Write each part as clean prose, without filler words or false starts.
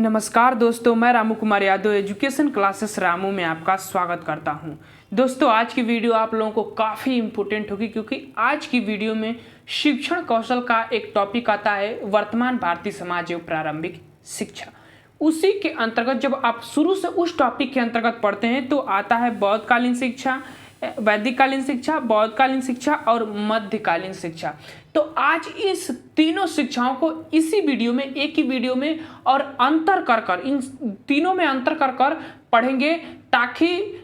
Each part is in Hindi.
नमस्कार दोस्तों, मैं रामू कुमार यादव एजुकेशन क्लासेस रामू में आपका स्वागत करता हूं। दोस्तों, आज की वीडियो आप लोगों को काफ़ी इम्पोर्टेंट होगी क्योंकि आज की वीडियो में शिक्षण कौशल का एक टॉपिक आता है, वर्तमान भारतीय समाज एवं प्रारंभिक शिक्षा। उसी के अंतर्गत जब आप शुरू से उस टॉपिक के अंतर्गत पढ़ते हैं तो आता है बौद्धकालीन शिक्षा, वैदिककालीन शिक्षा, बौद्धकालीन शिक्षा और मध्यकालीन शिक्षा। तो आज इस तीनों शिक्षाओं को इसी वीडियो में, एक ही वीडियो में और अंतर कर कर इन तीनों में अंतर कर कर पढ़ेंगे, ताकि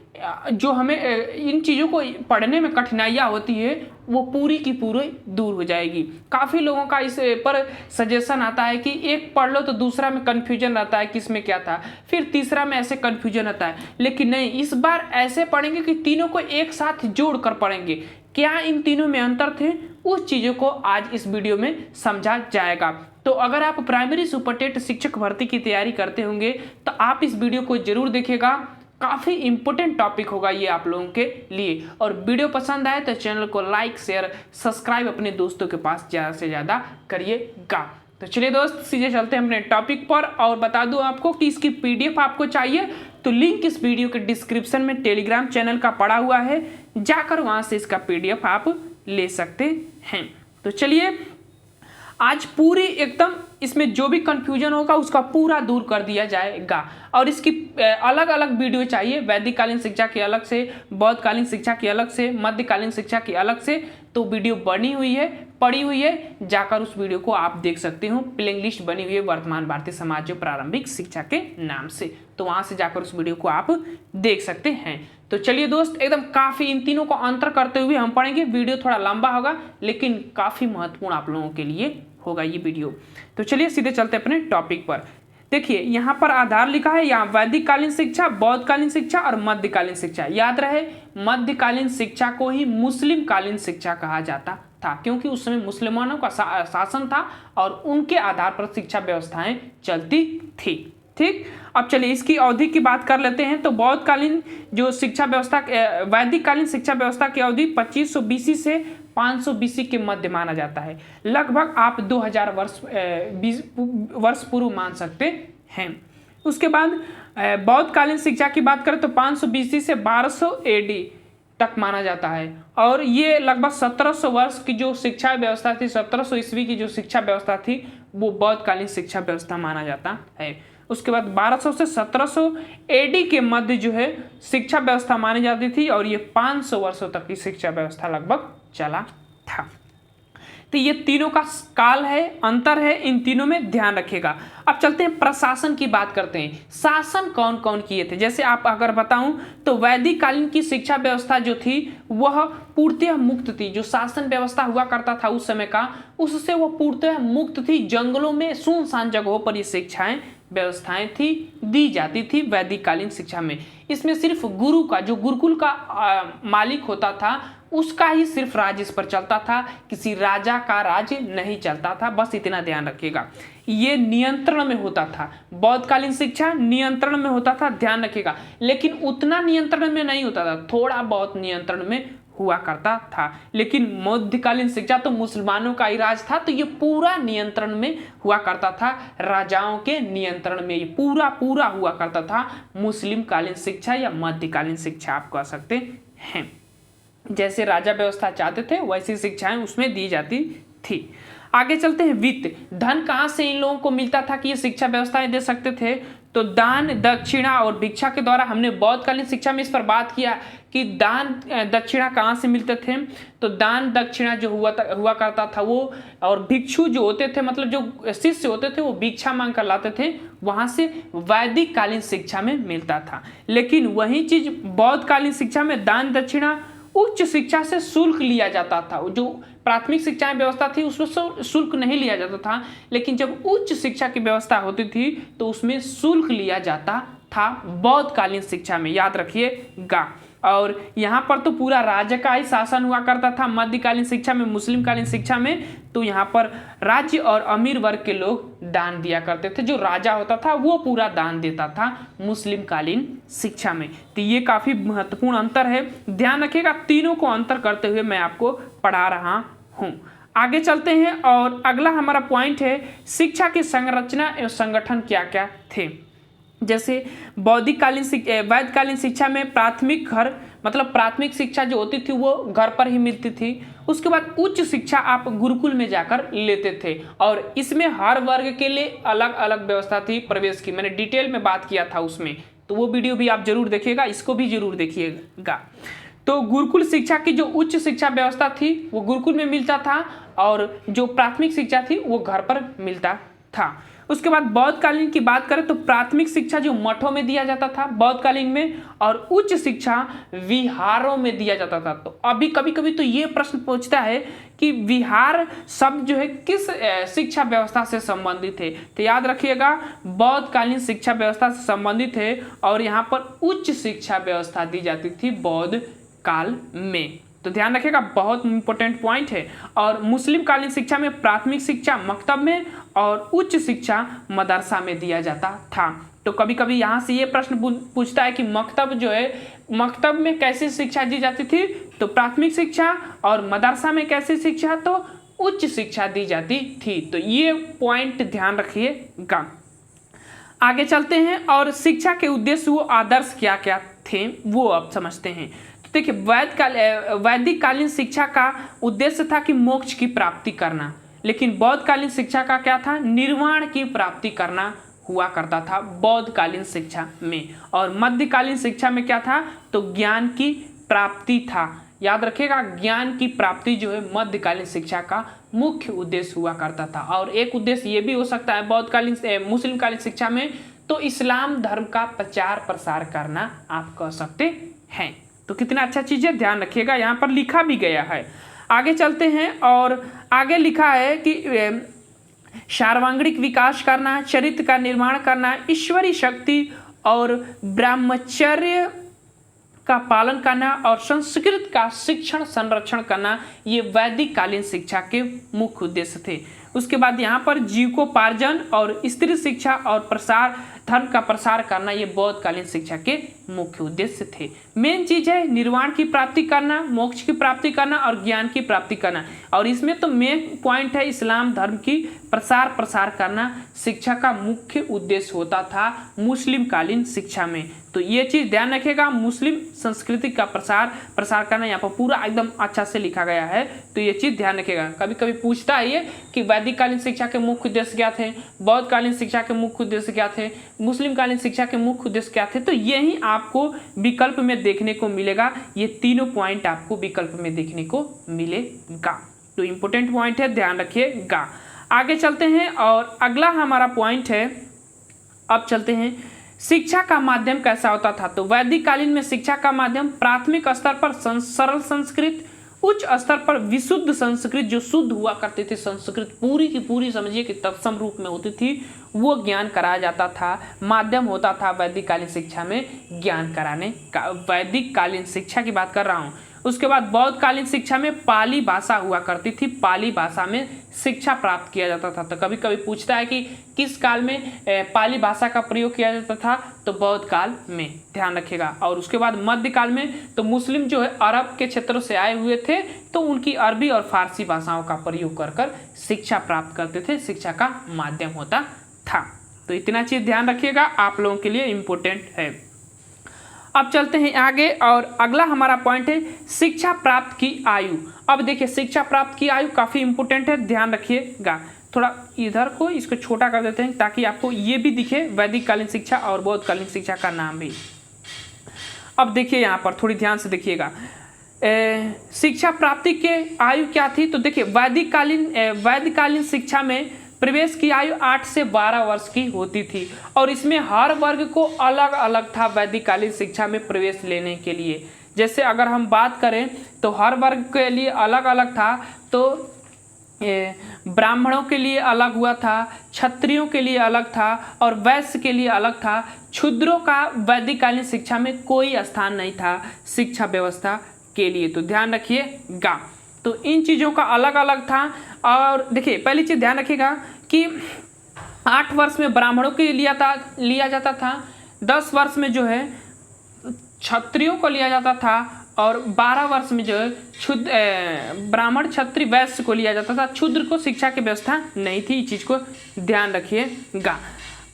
जो हमें इन चीज़ों को पढ़ने में कठिनाइयाँ होती है वो पूरी की पूरी दूर हो जाएगी। काफ़ी लोगों का इस पर सजेशन आता है कि एक पढ़ लो तो दूसरा में कन्फ्यूजन रहता है किस में क्या था, फिर तीसरा में ऐसे कन्फ्यूजन रहता है। लेकिन नहीं, इस बार ऐसे पढ़ेंगे कि तीनों को एक साथ जोड़ कर पढ़ेंगे। क्या इन तीनों में अंतर थे, उस चीज़ों को आज इस वीडियो में समझा जाएगा। तो अगर आप प्राइमरी सुपरटेट शिक्षक भर्ती की तैयारी करते होंगे तो आप इस वीडियो को जरूर देखिएगा। काफ़ी इंपॉर्टेंट टॉपिक होगा ये आप लोगों के लिए। और वीडियो पसंद आए तो चैनल को लाइक, शेयर, सब्सक्राइब अपने दोस्तों के पास ज़्यादा से ज़्यादा करिएगा। तो चलिए दोस्त, सीधे चलते हैं अपने टॉपिक पर। और बता दूं आपको कि इसकी पीडीएफ आपको चाहिए तो लिंक इस वीडियो के डिस्क्रिप्शन में टेलीग्राम चैनल का पड़ा हुआ है, जाकर वहाँ से इसका पीडीएफ आप ले सकते हैं। तो चलिए, आज पूरी एकदम इसमें जो भी कंफ्यूजन होगा उसका पूरा दूर कर दिया जाएगा। और इसकी अलग अलग वीडियो चाहिए, वैदिककालीन शिक्षा की अलग से, बौद्धकालीन शिक्षा की अलग से, मध्यकालीन शिक्षा की अलग से। तो वीडियो बनी हुई है, पड़ी हुई है, जाकर उस वीडियो को आप देख सकते हो। प्लेलिस्ट लिस्ट बनी हुई है वर्तमान भारतीय समाज एवं प्रारंभिक शिक्षा के नाम से, तो वहां से जाकर उस वीडियो को आप देख सकते हैं। तो चलिए दोस्त, एकदम काफ़ी इन तीनों को अंतर करते हुए हम पढ़ेंगे। वीडियो थोड़ा लंबा होगा लेकिन काफ़ी महत्वपूर्ण आप लोगों के लिए होगा ये वीडियो। तो चलिए सीधे चलते अपने टॉपिक पर। देखिए, यहाँ पर आधार लिखा है, यहाँ वैदिककालीन शिक्षा, बौद्धकालीन शिक्षा और मध्यकालीन शिक्षा। याद रहे, मध्यकालीन शिक्षा को ही मुस्लिम कालीन शिक्षा कहा जाता था, क्योंकि उस समय मुसलमानों का शासन था और उनके आधार पर शिक्षा व्यवस्थाएं चलती थी। ठीक, अब चलिए इसकी अवधि की बात कर लेते हैं। तो बौद्धकालीन जो शिक्षा व्यवस्था, वैदिककालीन शिक्षा व्यवस्था की अवधि 2500 बीसी से 500 बीसी के मध्य माना जाता है। लगभग आप 2000 वर्ष पूर्व मान सकते हैं। उसके बाद बौद्धकालीन शिक्षा की बात करें तो 500 बीसी से 1200 एडी तक माना जाता है। और ये लगभग 1700 वर्ष की जो शिक्षा व्यवस्था थी, 1700 ईस्वी की जो शिक्षा व्यवस्था थी, वो बौद्धकालीन शिक्षा व्यवस्था माना जाता है। उसके बाद 1200 से 1700 एडी के मध्य जो है शिक्षा व्यवस्था मानी जाती थी, और ये 500 वर्षों तक की शिक्षा व्यवस्था लगभग चला था। तो ये तीनों का काल है, अंतर है, इन तीनों में ध्यान रखिएगा। अब चलते हैं प्रशासन की बात करते हैं। शासन कौन कौन किए थे, जैसे आप अगर बताऊं तो वैदिक की शिक्षा व्यवस्था जो थी वह पूर्णतः मुक्त थी। जो शासन व्यवस्था हुआ करता था उस समय का, उससे वह पूर्णतः मुक्त थी। जंगलों में, सुनसान जगहों पर ये शिक्षाएं व्यवस्थाएं थी, दी जाती थी वैदिककालीन शिक्षा में। इसमें सिर्फ गुरु का, जो गुरुकुल का मालिक होता था, उसका ही सिर्फ राज इस पर चलता था, किसी राजा का राज नहीं चलता था। बस इतना ध्यान रखिएगा, ये नियंत्रण में होता था। बौद्धकालीन शिक्षा नियंत्रण में होता था, ध्यान रखिएगा, लेकिन उतना नियंत्रण में नहीं होता था, थोड़ा बहुत नियंत्रण में हुआ करता था। लेकिन मध्यकालीन शिक्षा तो मुसलमानों का ही राज था, तो ये पूरा नियंत्रण में हुआ करता था, राजाओं के नियंत्रण में ये पूरा हुआ करता था। मुस्लिम कालीन शिक्षा या मध्यकालीन शिक्षा आप कह सकते हैं। जैसे राजा व्यवस्था चाहते थे वैसी शिक्षाएं उसमें दी जाती थी। आगे चलते हैं, वित्त, धन कहाँ से इन लोगों को मिलता था कि ये शिक्षा व्यवस्थाएं दे सकते थे? तो दान, दक्षिणा और भिक्षा के द्वारा। हमने बौद्धकालीन शिक्षा में इस पर बात किया कि दान दक्षिणा कहाँ से मिलते थे। तो दान दक्षिणा जो हुआ करता था वो, और भिक्षु जो होते थे, मतलब जो शिष्य होते थे, वो भिक्षा मांग कर लाते थे, वहाँ से वैदिककालीन शिक्षा में मिलता था। लेकिन वही चीज बौद्धकालीन शिक्षा में दान दक्षिणा, उच्च शिक्षा से शुल्क लिया जाता था। जो प्राथमिक शिक्षा व्यवस्था थी उसमें शुल्क नहीं लिया जाता था, लेकिन जब उच्च शिक्षा की व्यवस्था होती थी तो उसमें शुल्क लिया जाता था बौद्धकालीन शिक्षा में, याद रखिएगा। और यहाँ पर तो पूरा राज्य का ही शासन हुआ करता था मध्यकालीन शिक्षा में। मुस्लिम कालीन शिक्षा में तो यहाँ पर राज्य और अमीर वर्ग के लोग दान दिया करते थे, जो राजा होता था वो पूरा दान देता था मुस्लिम कालीन शिक्षा में। तो ये काफ़ी महत्वपूर्ण अंतर है, ध्यान रखिएगा। तीनों को अंतर करते हुए मैं आपको पढ़ा रहा हूँ। आगे चलते हैं और अगला हमारा पॉइंट है शिक्षा की संरचना एवं संगठन क्या क्या थे। जैसे वैदिककालीन शिक्षा में प्राथमिक शिक्षा जो होती थी वो घर पर ही मिलती थी। उसके बाद उच्च शिक्षा आप गुरुकुल में जाकर लेते थे और इसमें हर वर्ग के लिए अलग अलग व्यवस्था थी प्रवेश की। मैंने डिटेल में बात किया था उसमें, तो वो वीडियो भी आप जरूर देखिएगा, इसको भी जरूर देखिएगा। तो गुरुकुल शिक्षा की जो उच्च शिक्षा व्यवस्था थी वो गुरुकुल में मिलता था और जो प्राथमिक शिक्षा थी वो घर पर मिलता था। उसके बाद बौद्धकालीन की बात करें तो प्राथमिक शिक्षा जो मठों में दिया जाता था बौद्धकालीन में, और उच्च शिक्षा विहारों में दिया जाता था। तो अभी कभी कभी तो ये प्रश्न पूछता है कि विहार शब्द जो है किस शिक्षा व्यवस्था से संबंधित है, तो याद रखिएगा बौद्धकालीन शिक्षा व्यवस्था से संबंधित है और यहाँ पर उच्च शिक्षा व्यवस्था दी जाती थी बौद्ध काल में। तो ध्यान रखिएगा, बहुत इंपॉर्टेंट पॉइंट है। और मुस्लिम कालीन शिक्षा में प्राथमिक शिक्षा मकतब में और उच्च शिक्षा मदरसा में दिया जाता था। तो कभी कभी यहाँ से ये प्रश्न पूछता है कि मकतब में कैसी शिक्षा दी जाती थी, तो प्राथमिक शिक्षा, और मदरसा में कैसी शिक्षा, तो उच्च शिक्षा दी जाती थी। तो ये पॉइंट ध्यान रखिएगा। आगे चलते हैं और शिक्षा के उद्देश्य वो आदर्श क्या क्या थे वो अब समझते हैं। देखिए वैदिक कालीन शिक्षा का उद्देश्य था कि मोक्ष की प्राप्ति करना, लेकिन बौद्धकालीन शिक्षा का क्या था, निर्वाण की प्राप्ति करना हुआ करता था बौद्धकालीन शिक्षा में। और मध्यकालीन शिक्षा में क्या था, तो ज्ञान की प्राप्ति था। याद रखिएगा ज्ञान की प्राप्ति जो है मध्यकालीन शिक्षा का मुख्य उद्देश्य हुआ करता था। और एक उद्देश्य ये भी हो सकता है मुस्लिम कालीन शिक्षा में, तो इस्लाम धर्म का प्रचार प्रसार करना आप कह सकते हैं। तो कितना अच्छा चीज है, ध्यान रखिएगा, यहाँ पर लिखा भी गया है। आगे चलते हैं और आगे लिखा है कि सार्वजनिक विकास करना, चरित्र का निर्माण करना, ईश्वरीय शक्ति और ब्रह्मचर्य का पालन करना और संस्कृत का शिक्षण संरक्षण करना, ये वैदिक कालीन शिक्षा के मुख्य उद्देश्य थे। उसके बाद यहाँ पर जीविकोपार्जन और स्त्री शिक्षा और धर्म का प्रसार करना, ये बौद्धकालीन शिक्षा के मुख्य उद्देश्य थे। मेन चीज है निर्वाण की प्राप्ति करना, मोक्ष की प्राप्ति करना और ज्ञान की प्राप्ति करना। और इसमें तो मेन पॉइंट है इस्लाम धर्म की प्रसार करना शिक्षा का मुख्य उद्देश्य होता था मुस्लिम कालीन शिक्षा में। तो ये चीज ध्यान रखिएगा, मुस्लिम संस्कृति का प्रसार करना यहाँ पर पूरा एकदम अच्छा से लिखा गया है। तो ये चीज ध्यान रखिएगा। कभी कभी पूछता है ये कि वैदिक कालीन शिक्षा के मुख्य उद्देश्य क्या थे, बौद्धकालीन शिक्षा के मुख्य उद्देश्य क्या थे, मुस्लिम कालीन शिक्षा के मुख्य उद्देश्य क्या थे। तो यही आपको विकल्प में देखने को मिलेगा, ये तीनों पॉइंट आपको विकल्प में देखने को मिलेगा। तो इंपॉर्टेंट पॉइंट है, ध्यान रखिएगा। आगे चलते हैं और अगला हमारा पॉइंट है, अब चलते हैं शिक्षा का माध्यम कैसा होता था। तो वैदिक कालीन में शिक्षा का माध्यम प्राथमिक स्तर पर सरल संस्कृत, उच्च स्तर पर विशुद्ध संस्कृत, जो शुद्ध हुआ करती थी संस्कृत पूरी की पूरी समझिए कि तत्सम रूप में होती थी, वो ज्ञान कराया जाता था। माध्यम होता था वैदिक कालीन शिक्षा में ज्ञान कराने का। वैदिक कालीन शिक्षा की बात कर रहा हूँ। उसके बाद बौद्धकालीन शिक्षा में पाली भाषा हुआ करती थी, पाली भाषा में शिक्षा प्राप्त किया जाता था। तो कभी कभी पूछता है कि किस काल में पाली भाषा का प्रयोग किया जाता था, तो बौद्ध काल में, ध्यान रखिएगा। और उसके बाद मध्यकाल में तो मुस्लिम जो है अरब के क्षेत्रों से आए हुए थे, तो उनकी अरबी और फारसी भाषाओं का प्रयोग कर शिक्षा प्राप्त करते थे, शिक्षा का माध्यम होता था। तो इतना चीज ध्यान रखिएगा, आप लोगों के लिए इम्पोर्टेंट है। अब चलते हैं आगे और अगला हमारा पॉइंट है शिक्षा प्राप्त की आयु। अब देखिए शिक्षा प्राप्त की आयु काफी इंपॉर्टेंट है, ध्यान रखिएगा। थोड़ा इधर को इसको छोटा कर देते हैं ताकि आपको ये भी दिखे वैदिक कालीन शिक्षा और बौद्धकालीन शिक्षा का नाम भी। अब देखिए यहाँ पर थोड़ी ध्यान से देखिएगा, शिक्षा प्राप्ति के आयु क्या थी। तो देखिए वैदिक कालीन शिक्षा में प्रवेश की आयु 8 से 12 वर्ष की होती थी और इसमें हर वर्ग को अलग अलग था वैदिक कालीन शिक्षा में प्रवेश लेने के लिए। जैसे अगर हम बात करें तो हर वर्ग के लिए अलग अलग था। तो ब्राह्मणों के लिए अलग हुआ था, क्षत्रियों के लिए अलग था और वैश्य के लिए अलग था। शूद्रों का वैदिक कालीन शिक्षा में कोई स्थान नहीं था शिक्षा व्यवस्था के लिए। तो ध्यान रखिएगा, तो इन चीज़ों का अलग अलग था। और देखिए पहली चीज़ ध्यान रखिएगा कि 8 वर्ष में ब्राह्मणों के लिए लिया जाता था, 10 वर्ष में जो है क्षत्रियों को लिया जाता था और 12 वर्ष में जो है ब्राह्मण क्षत्रिय वैश्य को लिया जाता था, क्षुद्र को शिक्षा की व्यवस्था नहीं थी। इस चीज़ को ध्यान रखिएगा।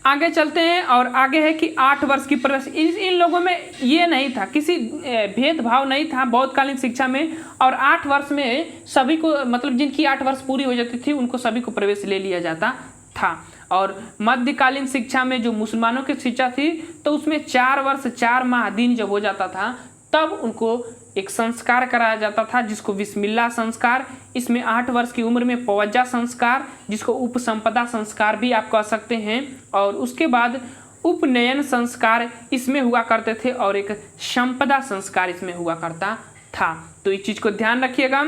आगे चलते हैं और आगे है कि 8 वर्ष की प्रवेश। इन लोगों में ये नहीं था, किसी भेदभाव नहीं था बौद्धकालीन शिक्षा में, और 8 वर्ष में सभी को, मतलब जिनकी 8 वर्ष पूरी हो जाती थी उनको सभी को प्रवेश ले लिया जाता था। और मध्यकालीन शिक्षा में जो मुसलमानों की शिक्षा थी तो उसमें 4 वर्ष 4 माह दिन जब हो जाता था तब उनको एक संस्कार कराया जाता था जिसको बिस्मिल्लाह संस्कार, इसमें 8 वर्ष की उम्र में पवज्जा संस्कार जिसको उपसंपदा संस्कार भी आप कह सकते हैं, और उसके बाद उपनयन संस्कार इसमें हुआ करते थे और एक संपदा संस्कार इसमें हुआ करता था। तो इस चीज़ को ध्यान रखिएगा।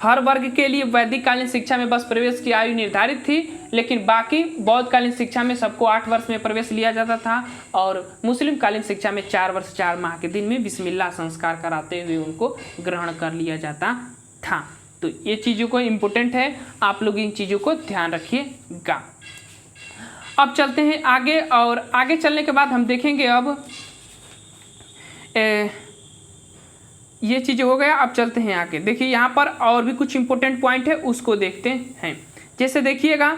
हर वर्ग के लिए वैदिक कालीन शिक्षा में बस प्रवेश की आयु निर्धारित थी, लेकिन बाकी बौद्ध कालीन शिक्षा में सबको 8 वर्ष में प्रवेश लिया जाता था, और मुस्लिम कालीन शिक्षा में 4 वर्ष 4 माह के दिन में बिस्मिल्लाह संस्कार कराते हुए उनको ग्रहण कर लिया जाता था। तो ये चीज़ों को इम्पोर्टेंट है, आप लोग इन चीज़ों को ध्यान रखिएगा। अब चलते हैं आगे, और आगे चलने के बाद हम देखेंगे अब ये चीज़ हो गया। अब चलते हैं आगे, देखिए यहाँ पर और भी कुछ इंपॉर्टेंट पॉइंट है उसको देखते हैं। जैसे देखिएगा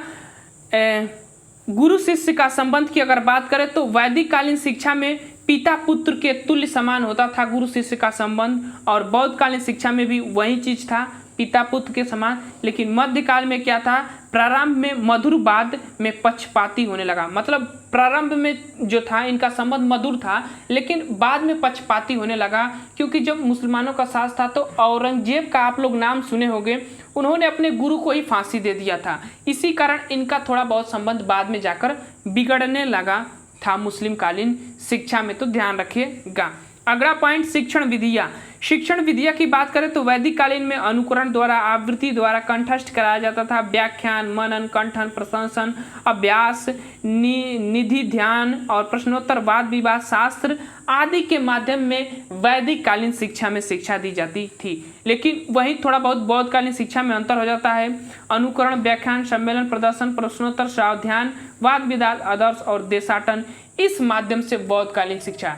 गुरु शिष्य का संबंध की अगर बात करें तो वैदिक कालीन शिक्षा में पिता पुत्र के तुल्य समान होता था गुरु शिष्य का संबंध, और बौद्ध कालीन शिक्षा में भी वही चीज़ था, पिता पुत्र के समान। लेकिन मध्यकाल में क्या था, प्रारंभ में मधुर, बाद में पक्षपाती होने लगा। मतलब प्रारंभ में जो था इनका संबंध मधुर था, लेकिन बाद में पक्षपाती होने लगा, क्योंकि जब मुसलमानों का शासन था तो औरंगजेब का आप लोग नाम सुने होंगे, उन्होंने अपने गुरु को ही फांसी दे दिया था। इसी कारण इनका थोड़ा बहुत संबंध बाद में जाकर बिगड़ने लगा था मुस्लिम कालीन शिक्षा में, तो ध्यान रखिएगा। अगला पॉइंट शिक्षण विधियाँ। शिक्षण विधिया की बात करें तो वैदिक कालीन में अनुकरण द्वारा, आवृत्ति द्वारा कंठस्थ कराया जाता था। व्याख्यान, मनन, कंठन, प्रशंसन, अभ्यास, निधि, ध्यान और प्रश्नोत्तर, वाद विवाद, शास्त्र आदि के माध्यम में वैदिक कालीन शिक्षा में शिक्षा दी जाती थी। लेकिन वहीं थोड़ा बहुत बौद्ध कालीन शिक्षा में अंतर हो जाता है। अनुकरण, व्याख्यान, सम्मेलन, प्रदर्शन, प्रश्नोत्तर, स्वाध्यान, वाद विवाद, आदर्श और देशाटन, इस माध्यम से बौद्ध कालीन शिक्षा,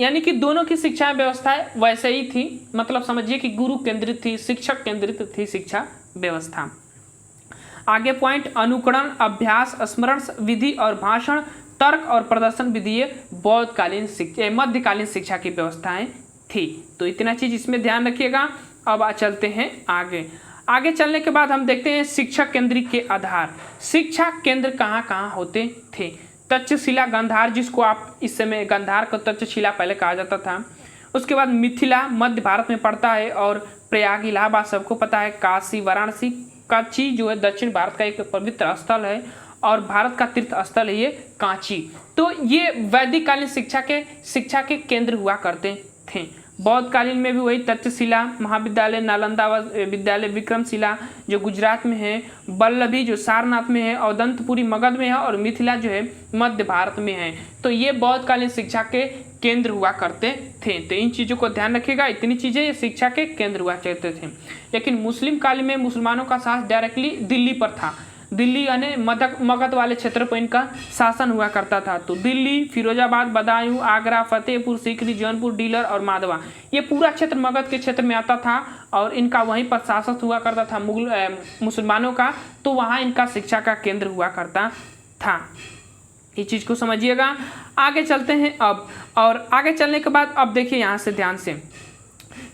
यानी कि दोनों की शिक्षा व्यवस्थाएं वैसे ही थी। मतलब समझिए कि गुरु केंद्रित थी, शिक्षक केंद्रित थी शिक्षा व्यवस्था। आगे पॉइंट अनुकरण, अभ्यास, स्मरण विधि और भाषण, तर्क और प्रदर्शन विधि बौद्ध कालीन शिक्षा, मध्यकालीन शिक्षा की व्यवस्थाएं थी। तो इतना चीज इसमें ध्यान रखिएगा। अब चलते हैं आगे। आगे चलने के बाद हम देखते हैं शिक्षक केंद्र के आधार। शिक्षा केंद्र कहाँ कहाँ होते थे। तक्षशिला, गांधार, जिसको आप इस समय गांधार को तक्षशिला पहले कहा जाता था। उसके बाद मिथिला मध्य भारत में पड़ता है, और प्रयाग इलाहाबाद सबको पता है। काशी, वाराणसी, कांची जो है दक्षिण भारत का एक पवित्र स्थल है, और भारत का तीर्थ स्थल है ये कांची। तो ये वैदिक कालीन शिक्षा के केंद्र हुआ करते थे। बौद्ध कालीन में भी वही तक्षशिला महाविद्यालय, नालंदा विद्यालय, विक्रमशिला जो गुजरात में है, वल्लभी जो सारनाथ में है, और दंतपुरी मगध में है, और मिथिला जो है मध्य भारत में है। तो ये बौद्ध कालीन शिक्षा के केंद्र हुआ करते थे। तो इन चीज़ों को ध्यान रखिएगा, इतनी चीज़ें ये शिक्षा के केंद्र हुआ करते थे। लेकिन मुस्लिम काल में मुसलमानों का शासन डायरेक्टली दिल्ली पर था। दिल्ली यानी मगध वाले क्षेत्र पर इनका शासन हुआ करता था। तो दिल्ली, फिरोजाबाद, बदायूं, आगरा, फतेहपुर सीकरी, जौनपुर, डीलर और माधवा, ये पूरा क्षेत्र मगध के क्षेत्र में आता था, और इनका वहीं पर शासन हुआ करता था मुसलमानों का। तो वहाँ इनका शिक्षा का केंद्र हुआ करता था। इस चीज़ को समझिएगा। आगे चलते हैं अब, और आगे चलने के बाद अब देखिए यहाँ से ध्यान से,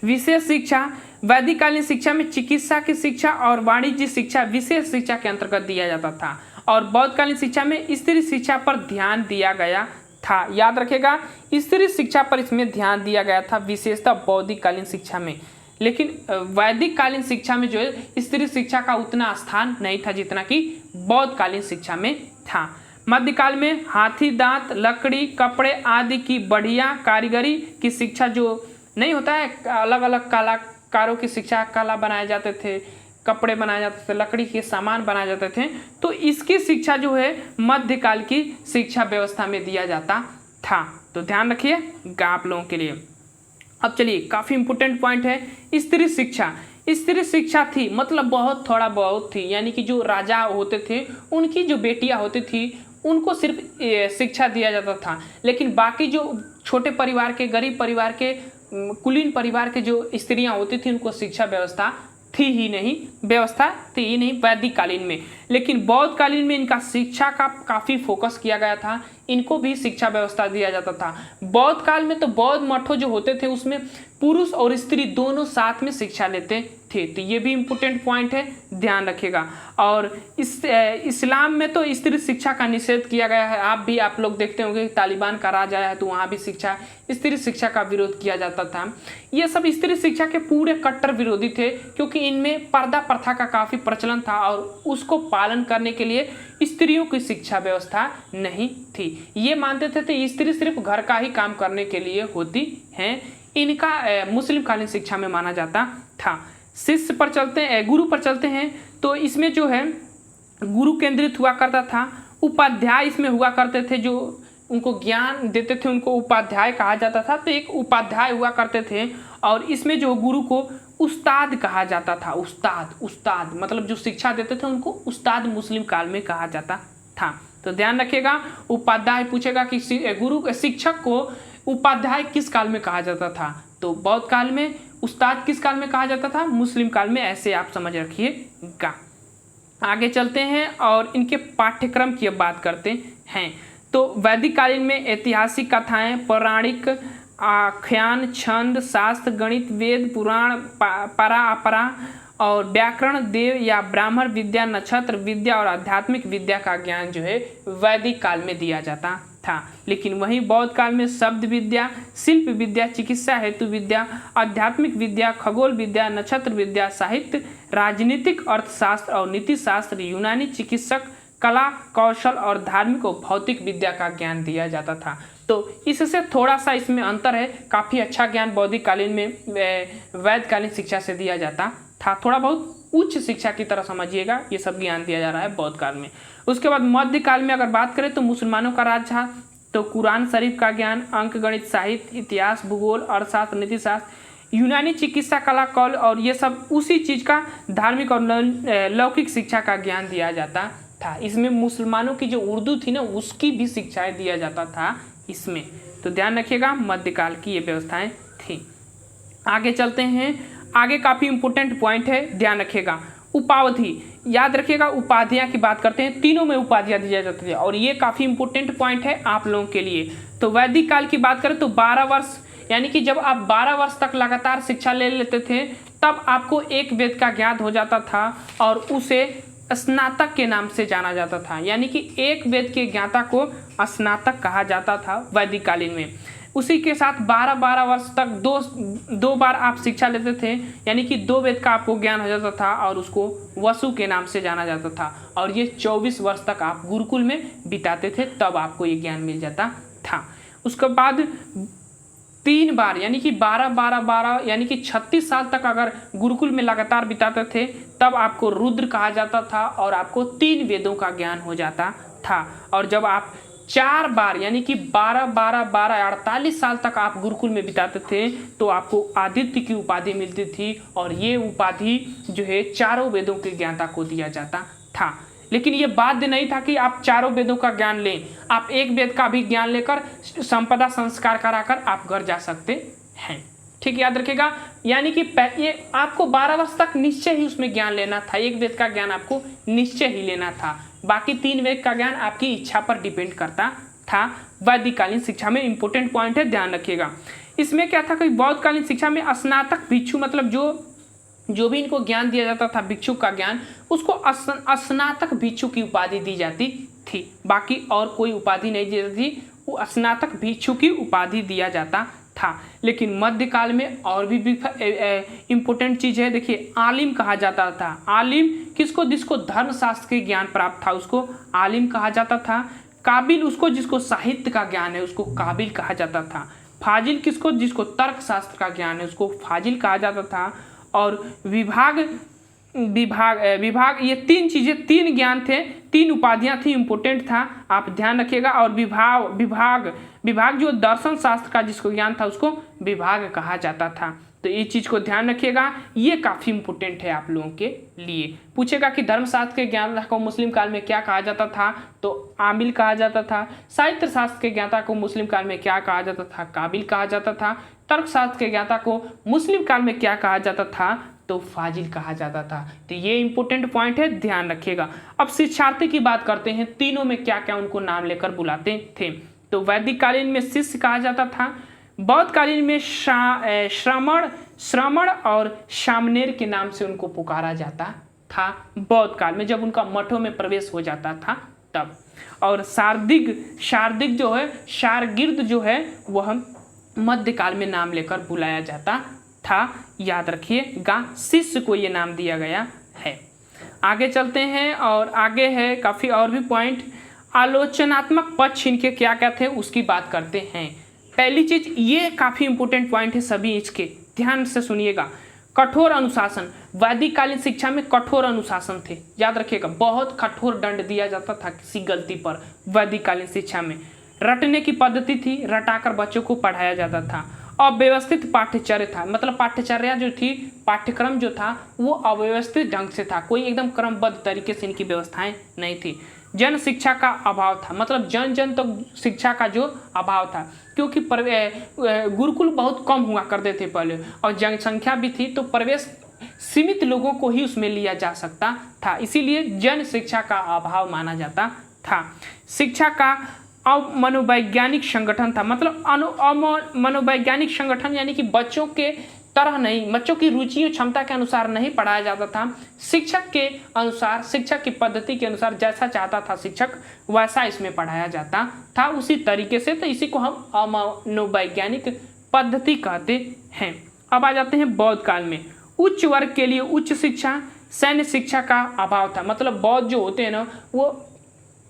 विशेष शिक्षा। वैदिक कालीन शिक्षा में चिकित्सा की शिक्षा और वाणिज्य शिक्षा विशेष शिक्षा के अंतर्गत दिया जाता था, और बौद्ध कालीन शिक्षा में स्त्री शिक्षा पर ध्यान दिया गया था। याद रखेगा, स्त्री शिक्षा पर इसमें ध्यान दिया गया था विशेषतः बौद्धिक कालीन शिक्षा में। लेकिन वैदिक कालीन शिक्षा में जो है स्त्री शिक्षा का उतना स्थान नहीं था जितना कि बौद्ध कालीन शिक्षा में था। मध्यकाल में हाथी दांत, लकड़ी, कपड़े आदि की बढ़िया कारीगरी की शिक्षा, जो नहीं होता है अलग अलग कलाकारों की शिक्षा, कला बनाए जाते थे, कपड़े बनाए जाते थे, लकड़ी के सामान बनाए जाते थे, तो इसकी शिक्षा जो है मध्यकाल की शिक्षा व्यवस्था में दिया जाता था। तो ध्यान रखिएगा आप लोगों के लिए। अब चलिए, काफ़ी इंपॉर्टेंट पॉइंट है स्त्री शिक्षा। स्त्री शिक्षा थी मतलब बहुत थोड़ा बहुत थी, यानी कि जो राजा होते थे उनकी जो बेटियां होती थी उनको सिर्फ शिक्षा दिया जाता था। लेकिन बाकी जो छोटे परिवार के, गरीब परिवार के कुलीन परिवार के जो स्त्रियां होती थी उनको शिक्षा व्यवस्था थी ही नहीं, व्यवस्था थी ही नहीं वैदिक कालीन में। लेकिन बौद्ध कालीन में इनका शिक्षा का काफ़ी फोकस किया गया था, इनको भी शिक्षा व्यवस्था दिया जाता था। बौद्ध काल में तो बौद्ध मठों जो होते थे उसमें पुरुष और स्त्री दोनों साथ में शिक्षा लेते थे, तो ये भी इम्पोर्टेंट पॉइंट है, ध्यान रखिएगा। और इस्लाम में तो स्त्री शिक्षा का निषेध किया गया है। आप लोग देखते होंगे तालिबान का राज आया है तो वहाँ भी स्त्री शिक्षा का विरोध किया जाता था। ये सब स्त्री शिक्षा के पूरे कट्टर विरोधी थे, क्योंकि इनमें पर्दा प्रथा का काफ़ी प्रचलन था और उसको पालन करने के लिए स्त्रियों की शिक्षा व्यवस्था नहीं थी। ये मानते थे स्त्री सिर्फ घर का ही काम करने के लिए होती हैं। इनका मुस्लिम कालीन शिक्षा में माना जाता था। शिष्य पर चलते हैं, गुरु पर चलते हैं, तो इसमें जो है गुरु केंद्रित हुआ करता था। उपाध्याय इसमें हुआ करते थे, जो उनको ज्ञान देते थे उनको उपाध्याय कहा जाता था। तो एक उपाध्याय हुआ करते थे और इसमें जो गुरु को उस्ताद कहा जाता था। उस्ताद मतलब जो शिक्षा देते थे उनको उस्ताद मुस्लिम काल में कहा जाता था। तो ध्यान रखिएगा, उपाध्याय पूछेगा कि गुरु शिक्षक को उपाध्याय किस काल में कहा जाता था, तो बौद्ध काल में। उस्ताद किस काल में कहा जाता था, मुस्लिम काल में। ऐसे आप समझ रखिएगा। आगे चलते हैं और इनके पाठ्यक्रम की अब बात करते हैं। तो वैदिक कालीन में ऐतिहासिक कथाएं, पौराणिक आख्यान, छंद, शास्त्र, गणित, वेद, पुराण, परा अपरा और व्याकरण, देव या ब्राह्मण विद्या, नक्षत्र विद्या और आध्यात्मिक विद्या का ज्ञान जो है वैदिक काल में दिया जाता था। लेकिन वहीं बौद्ध काल में शब्द विद्या, शिल्प विद्या, चिकित्सा हेतु विद्या, आध्यात्मिक विद्या, खगोल विद्या, नक्षत्र विद्या, साहित्य, राजनीतिक, अर्थशास्त्र और नीति शास्त्र, यूनानी चिकित्सक, कला, कौशल और धार्मिक और भौतिक विद्या का ज्ञान दिया जाता था। तो इससे थोड़ा सा इसमें अंतर है। काफ़ी अच्छा ज्ञान बौद्धिक कालीन में वैदिककालीन शिक्षा से दिया जाता था। थोड़ा बहुत उच्च शिक्षा की तरह समझिएगा, ये सब ज्ञान दिया जा रहा है बौद्ध काल में। उसके बाद मध्यकाल में अगर बात करें तो मुसलमानों का राज था। तो कुरान शरीफ का ज्ञान, अंक गणित, साहित्य, इतिहास, भूगोल, अर्थशास्त्र, नीति शास्त्र, यूनानी चिकित्सा, कला, कौल और ये सब उसी चीज़ का धार्मिक और लौकिक शिक्षा का ज्ञान दिया जाता था। इसमें मुसलमानों की जो उर्दू थी ना उसकी भी शिक्षाएं दिया जाता था इसमें। तो ध्यान रखिएगा, मध्यकाल की ये व्यवस्थाएं थी। आगे चलते हैं, आगे काफ़ी इंपॉर्टेंट पॉइंट है, ध्यान रखिएगा। उपाधि, याद रखिएगा, उपाधियां की बात करते हैं। तीनों में उपाधियां दी जाती थी और ये काफ़ी इंपॉर्टेंट पॉइंट है आप लोगों के लिए। तो वैदिक काल की बात करें तो 12 वर्ष, यानी कि जब आप 12 वर्ष तक लगातार शिक्षा ले लेते थे तब आपको एक वेद का ज्ञान हो जाता था और उसे स्नातक के नाम से जाना जाता था। यानी कि एक वेद के ज्ञाता को स्नातक कहा जाता था वैदिक कालीन में। उसी के साथ 12 वर्ष तक दो बार आप शिक्षा लेते थे, यानी कि 2 वेद का आपको ज्ञान हो जाता था और उसको वसु के नाम से जाना जाता था। और ये 24 वर्ष तक आप गुरुकुल में बिताते थे, तब आपको ये ज्ञान मिल जाता था। उसके बाद 3 बार, यानी कि 12 यानी कि 36 साल तक अगर गुरुकुल में लगातार बिताते थे तब आपको रुद्र कहा जाता था और आपको 3 वेदों का ज्ञान हो जाता था। और जब आप 4 बार, यानी कि 12 48 साल तक आप गुरुकुल में बिताते थे तो आपको आदित्य की उपाधि मिलती थी और ये उपाधि जो है 4 वेदों के ज्ञाता को दिया जाता था। लेकिन ये बाध्य नहीं था कि आप 4 वेदों का ज्ञान लें, आप एक वेद का भी ज्ञान लेकर संपदा संस्कार कराकर आप घर जा सकते हैं। ठीक, याद रखिएगा। यानी कि ये आपको 12 वर्ष तक निश्चय ही उसमें ज्ञान लेना था, एक वेद का ज्ञान आपको निश्चय ही लेना था। बाकी 3 वेद का ज्ञान आपकी इच्छा पर डिपेंड करता था। वैदिककालीन शिक्षा में इंपॉर्टेंट पॉइंट है, ध्यान रखिएगा। इसमें क्या था कि बौद्धकालीन शिक्षा में स्नातक भिक्षु, मतलब जो भी इनको ज्ञान दिया जाता था भिक्षु का ज्ञान, उसको स्नातक भिक्षु की उपाधि दी जाती थी। बाकी और कोई उपाधि नहीं दी जाती थी, वो स्नातक भिक्षु की उपाधि दिया जाता था। लेकिन मध्यकाल में और भी इम्पोर्टेंट चीज़ है, देखिए, आलिम कहा जाता था। आलिम किसको, जिसको धर्मशास्त्र के ज्ञान प्राप्त था उसको आलिम कहा जाता था। काबिल उसको जिसको साहित्य का ज्ञान है उसको काबिल कहा जाता था। फाजिल किसको, जिसको तर्कशास्त्र का ज्ञान है उसको फाजिल कहा जाता था। और विभाग, ये 3 चीज़ें, 3 ज्ञान थे, 3 उपाधियां थी, इंपॉर्टेंट था, आप ध्यान रखिएगा। और विभाग जो दर्शन शास्त्र का जिसको ज्ञान था उसको विभाग कहा जाता था। तो ये चीज़ को ध्यान रखिएगा, ये काफ़ी इंपॉर्टेंट है आप लोगों के लिए। पूछेगा कि धर्मशास्त्र के ज्ञाता को मुस्लिम काल में क्या कहा जाता था, तो आमिल कहा जाता था। साहित्य शास्त्र के ज्ञाता को मुस्लिम काल में क्या कहा जाता था, काबिल कहा जाता था। तर्कशास्त्र के ज्ञाता को मुस्लिम काल में क्या कहा जाता था, तो फाजिल कहा जाता था। तो ये इंपॉर्टेंट पॉइंट है, ध्यान रखिएगा। अब शिक्षार्थी की बात करते हैं, तीनों में क्या क्या उनको नाम लेकर बुलाते थे। तो वैदिक कालीन में शिष्य कहा जाता था, बौद्ध कालीन में श्रमण और शामनेर के नाम से उनको पुकारा जाता था बौद्ध काल में, जब उनका मठों में प्रवेश हो जाता था तब। और शारदिक जो है, शारगिर्द जो है वह मध्यकाल में नाम लेकर बुलाया जाता था, याद रखिएगा, शिष्य को ये नाम दिया गया है। आगे चलते हैं और आगे है काफ़ी और भी पॉइंट। आलोचनात्मक पक्ष इनके क्या क्या थे उसकी बात करते हैं। पहली चीज, ये काफ़ी इंपॉर्टेंट पॉइंट है, सभी इसके ध्यान से सुनिएगा। कठोर अनुशासन, वैदिक कालीन शिक्षा में कठोर अनुशासन थे, याद रखिएगा, बहुत कठोर दंड दिया जाता था किसी गलती पर। वैदिक कालीन शिक्षा में रटने की पद्धति थी, रटाकर बच्चों को पढ़ाया जाता था। अव्यवस्थित पाठ्यचर्या था, मतलब पाठ्यचर्या जो थी, पाठ्यक्रम जो था वो अव्यवस्थित ढंग से था, कोई एकदम क्रमबद्ध तरीके से इनकी व्यवस्थाएं नहीं थी। जन शिक्षा का अभाव था, मतलब जन तक तो शिक्षा का जो अभाव था, क्योंकि गुरुकुल बहुत कम हुआ करते थे पहले और जनसंख्या भी थी, तो प्रवेश सीमित लोगों को ही उसमें लिया जा सकता था, इसीलिए जन शिक्षा का अभाव माना जाता था। शिक्षा का मनोवैज्ञानिक संगठन था, मतलब मनोवैज्ञानिक संगठन यानी कि बच्चों के तरह नहीं, बच्चों की रुचि और क्षमता के अनुसार नहीं पढ़ाया जाता था, शिक्षक के अनुसार, शिक्षक की पद्धति के अनुसार जैसा चाहता था शिक्षक वैसा इसमें पढ़ाया जाता था उसी तरीके से। तो इसी को हम मनोवैज्ञानिक पद्धति कहते हैं। अब आ जाते हैं बौद्ध काल में। उच्च वर्ग के लिए उच्च शिक्षा, सैन्य शिक्षा का अभाव था, मतलब बौद्ध जो होते हैं ना, वो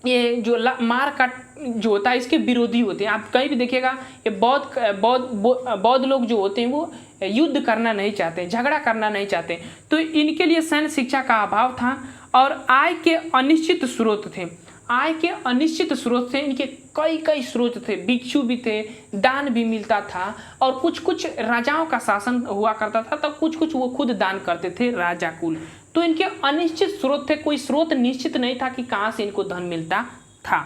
ये जो मार काट जो होता है इसके विरोधी होते हैं। आप कहीं भी देखिएगा, ये बौद्ध लोग जो होते हैं वो युद्ध करना नहीं चाहते, झगड़ा करना नहीं चाहते, तो इनके लिए सैन्य शिक्षा का अभाव था। और आय के अनिश्चित स्रोत थे, आय के अनिश्चित स्रोत थे, इनके कई स्रोत थे, भिक्षु भी थे, दान भी मिलता था, और कुछ राजाओं का शासन हुआ करता था, तब कुछ वो खुद दान करते थे राजा कुल। तो इनके अनिश्चित स्रोत थे, कोई स्रोत निश्चित नहीं था कि कहाँ से इनको धन मिलता था।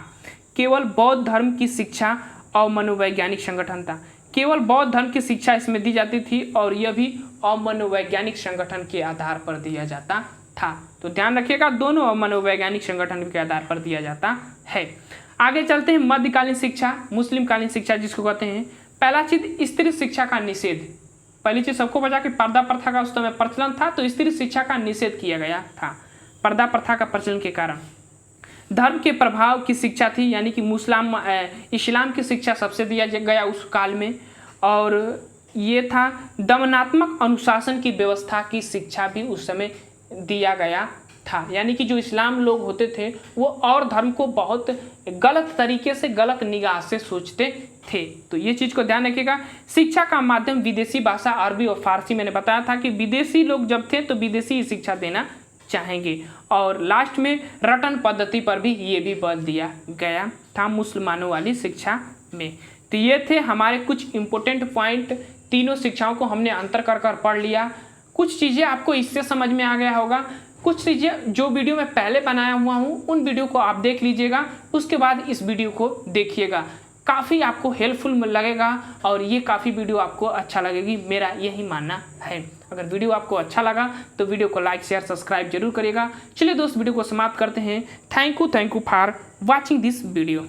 केवल बौद्ध धर्म की शिक्षा और मनोवैज्ञानिक संगठन था, केवल बौद्ध धर्म की शिक्षा इसमें दी जाती थी, और यह भी अमनोवैज्ञानिक संगठन के आधार पर दिया जाता था। तो ध्यान रखिएगा, दोनों मनोवैज्ञानिक संगठन के आधार पर दिया जाता है। आगे चलते हैं मध्यकालीन शिक्षा, मुस्लिम कालीन शिक्षा जिसको कहते हैं। पहला चीज, स्त्री शिक्षा का निषेध। पहली चीज सबको बचा कि पर्दा प्रथा का उस समय प्रचलन था, तो स्त्री शिक्षा का निषेध किया गया था पर्दा प्रथा का प्रचलन के कारण। धर्म के प्रभाव की शिक्षा थी, यानी कि इस्लाम की शिक्षा सबसे दिया गया उस काल में, और ये था दमनात्मक अनुशासन की व्यवस्था की शिक्षा भी उस समय दिया गया था, यानी कि जो इस्लाम लोग होते थे वो और धर्म को बहुत गलत तरीके से, गलत निगाह से सोचते थे। तो ये चीज़ को ध्यान रखिएगा। शिक्षा का माध्यम विदेशी भाषा अरबी और फारसी, मैंने बताया था कि विदेशी लोग जब थे तो विदेशी ही शिक्षा देना चाहेंगे। और लास्ट में रटन पद्धति पर भी ये भी बल दिया गया था मुसलमानों वाली शिक्षा में। तो ये थे हमारे कुछ इंपॉर्टेंट पॉइंट, तीनों शिक्षाओं को हमने अंतर कर पढ़ लिया। कुछ चीज़ें आपको इससे समझ में आ गया होगा, कुछ चीज़ें जो वीडियो मैं पहले बनाया हुआ हूँ उन वीडियो को आप देख लीजिएगा, उसके बाद इस वीडियो को देखिएगा, काफ़ी आपको हेल्पफुल लगेगा और ये काफ़ी वीडियो आपको अच्छा लगेगी, मेरा यही मानना है। अगर वीडियो आपको अच्छा लगा तो वीडियो को लाइक शेयर सब्सक्राइब जरूर करिएगा। चलिए दोस्त, वीडियो को समाप्त करते हैं। Thank you for watching this video.